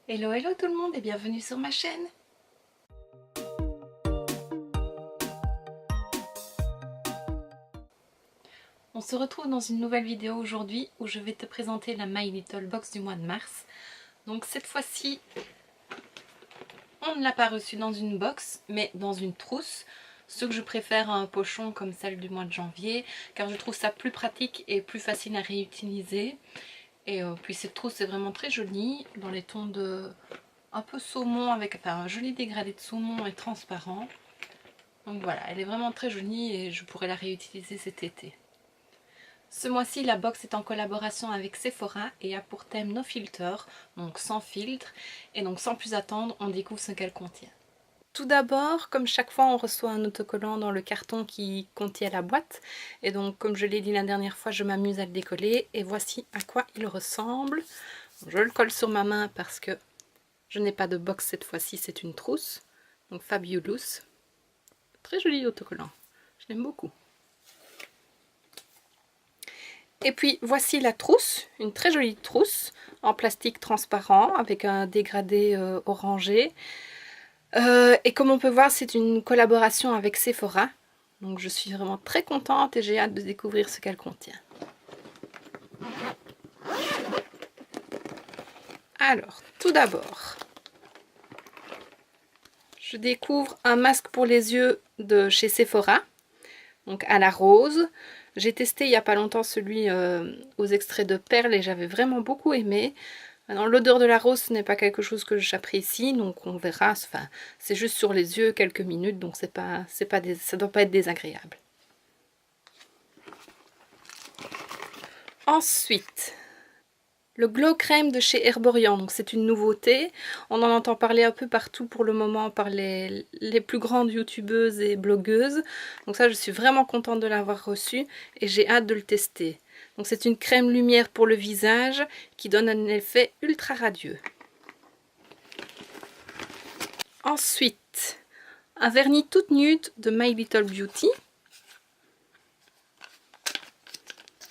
Hello hello tout le monde et bienvenue sur ma chaîne. On se retrouve dans une nouvelle vidéo aujourd'hui où je vais te présenter la My Little Box du mois de mars. Donc cette fois-ci, on ne l'a pas reçue dans une box mais dans une trousse. Ce que je préfère à un pochon comme celle du mois de janvier car je trouve ça plus pratique et plus facile à réutiliser. Et puis cette trousse est vraiment très jolie dans les tons de un peu saumon avec un joli dégradé de saumon et transparent. Donc voilà, elle est vraiment très jolie et je pourrais la réutiliser cet été. Ce mois-ci, la box est en collaboration avec Sephora et a pour thème No Filter, donc sans filtre. Et donc sans plus attendre, on découvre ce qu'elle contient. Tout d'abord, comme chaque fois, on reçoit un autocollant dans le carton qui contient la boîte. Et donc, comme je l'ai dit la dernière fois, je m'amuse à le décoller. Et voici à quoi il ressemble. Je le colle sur ma main parce que je n'ai pas de box cette fois-ci, c'est une trousse. Donc Fabulous. Très joli autocollant. Je l'aime beaucoup. Et puis voici la trousse, une très jolie trousse en plastique transparent avec un dégradé orangé. Et comme on peut voir, c'est une collaboration avec Sephora. Donc je suis vraiment très contente et j'ai hâte de découvrir ce qu'elle contient. Alors, tout d'abord, je découvre un masque pour les yeux de chez Sephora, donc à la rose. J'ai testé il n'y a pas longtemps celui aux extraits de perles et j'avais vraiment beaucoup aimé. Maintenant, l'odeur de la rose, ce n'est pas quelque chose que j'apprécie, donc on verra. Enfin, c'est juste sur les yeux quelques minutes, donc ça ne doit pas être désagréable. Ensuite, le Glow Crème de chez Herborian, donc c'est une nouveauté. On en entend parler un peu partout pour le moment par les plus grandes youtubeuses et blogueuses. Donc ça, je suis vraiment contente de l'avoir reçu et j'ai hâte de le tester. Donc c'est une crème lumière pour le visage qui donne un effet ultra radieux. Ensuite, un vernis toute nude de My Little Beauty.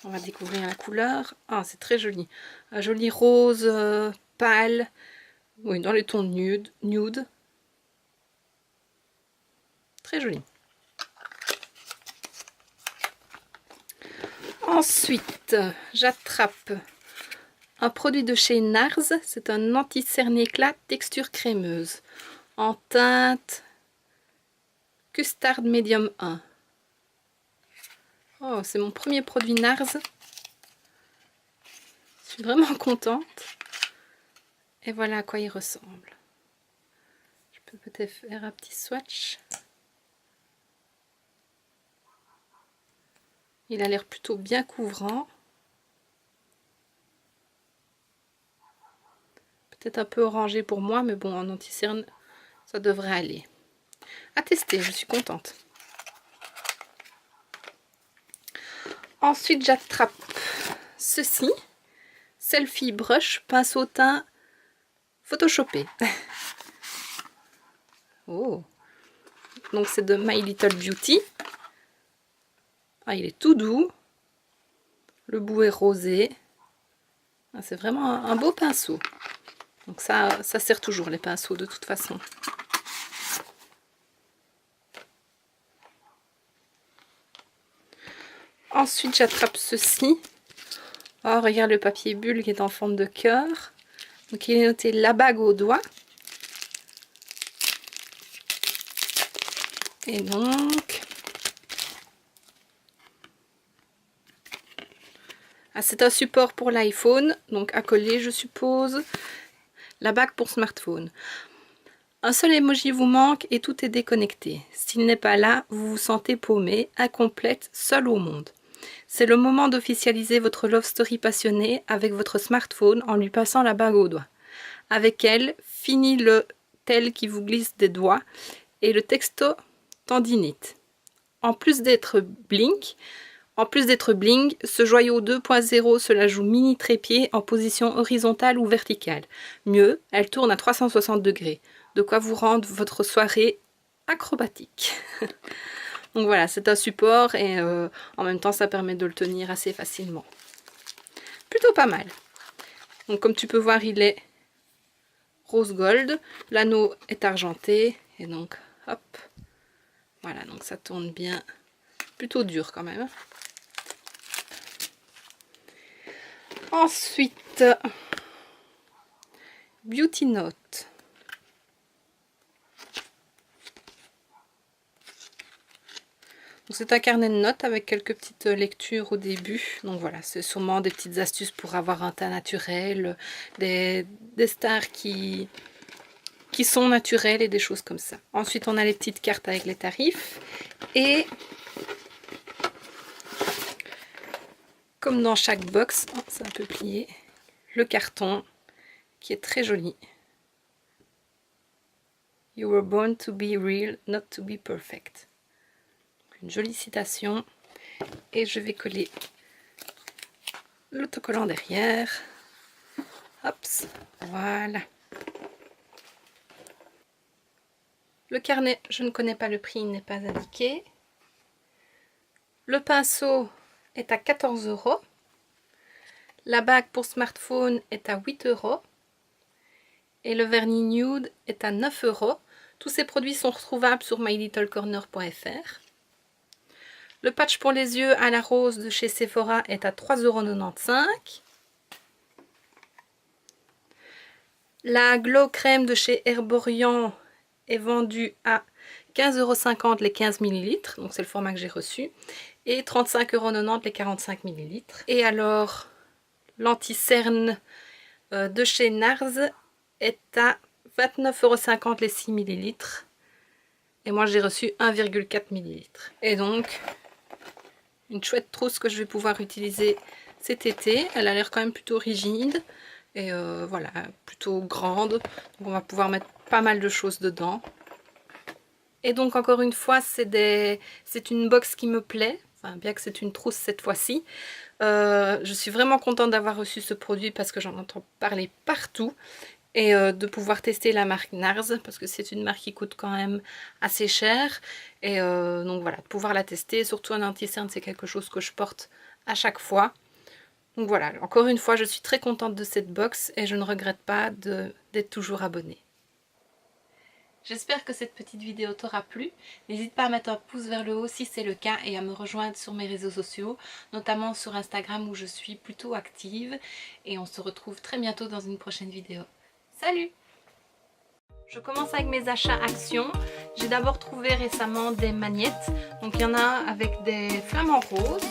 On va découvrir la couleur. Ah, c'est très joli. Un joli rose pâle. Oui, dans les tons nude. Très joli. Ensuite, j'attrape un produit de chez Nars. C'est un anti-cerne éclat texture crémeuse. En teinte Custard Medium 1. Oh, c'est mon premier produit Nars. Je suis vraiment contente. Et voilà à quoi il ressemble. Je peux peut-être faire un petit swatch. Il a l'air plutôt bien couvrant. Peut-être un peu orangé pour moi, mais bon, en anti-cerne, ça devrait aller. À tester, je suis contente. Ensuite, j'attrape ceci. Selfie Brush, pinceau teint photoshopé. Oh! Donc c'est de My Little Beauty. Ah, il est tout doux. Le bout est rosé. Ah, c'est vraiment un beau pinceau. Donc ça sert toujours les pinceaux de toute façon. Ensuite, j'attrape ceci. Oh, regarde le papier bulle qui est en forme de cœur. Donc il est noté la bague au doigt. Et donc... Ah, c'est un support pour l'iPhone, donc à coller je suppose. La bague pour smartphone. Un seul emoji vous manque et tout est déconnecté. S'il n'est pas là, vous vous sentez paumé, incomplète, seul au monde. C'est le moment d'officialiser votre love story passionnée avec votre smartphone en lui passant la bague au doigt. Avec elle, fini le tel qui vous glisse des doigts et le texto tendinite. En plus d'être bling, ce joyau 2.0 se la joue mini trépied en position horizontale ou verticale. Mieux, elle tourne à 360 degrés. De quoi vous rendre votre soirée acrobatique. Donc voilà, c'est un support et en même temps ça permet de le tenir assez facilement. Plutôt pas mal. Donc comme tu peux voir, il est rose gold. L'anneau est argenté et donc hop, voilà, donc ça tourne bien, plutôt dur quand même. Ensuite, Beauty Note. C'est un carnet de notes avec quelques petites lectures au début. Donc voilà, c'est sûrement des petites astuces pour avoir un teint naturel, des stars qui sont naturelles et des choses comme ça. Ensuite, on a les petites cartes avec les tarifs. Et comme dans chaque box, c'est un peu plié, le carton qui est très joli. You were born to be real, not to be perfect. Une jolie citation. Et je vais coller l'autocollant derrière. Hop, voilà. Le carnet, je ne connais pas le prix, il n'est pas indiqué. Le pinceau est à 14 €. La bague pour smartphone est à 8 €. Et le vernis nude est à 9 €. Tous ces produits sont retrouvables sur mylittlecorner.fr. Le patch pour les yeux à la rose de chez Sephora est à 3,95 €. La Glow Crème de chez Herborian est vendue à 15,50 € les 15 ml. Donc c'est le format que j'ai reçu. Et 35,90 € les 45 ml. Et alors, l'anti-cerne de chez NARS est à 29,50 € les 6 ml. Et moi j'ai reçu 1,4 ml. Et donc, une chouette trousse que je vais pouvoir utiliser cet été. Elle a l'air quand même plutôt rigide. Et voilà, plutôt grande. Donc on va pouvoir mettre pas mal de choses dedans. Et donc encore une fois, c'est une box qui me plaît. Enfin, bien que c'est une trousse cette fois-ci. Je suis vraiment contente d'avoir reçu ce produit parce que j'en entends parler partout. Et de pouvoir tester la marque NARS parce que c'est une marque qui coûte quand même assez cher. Et donc voilà, de pouvoir la tester. Surtout un anti-cerne, c'est quelque chose que je porte à chaque fois. Donc voilà, encore une fois, je suis très contente de cette box et je ne regrette pas d'être toujours abonnée. J'espère que cette petite vidéo t'aura plu. N'hésite pas à mettre un pouce vers le haut si c'est le cas et à me rejoindre sur mes réseaux sociaux, notamment sur Instagram où je suis plutôt active. Et on se retrouve très bientôt dans une prochaine vidéo. Salut! Je commence avec mes achats Action. J'ai d'abord trouvé récemment des magnettes. Donc il y en a avec des flamants roses.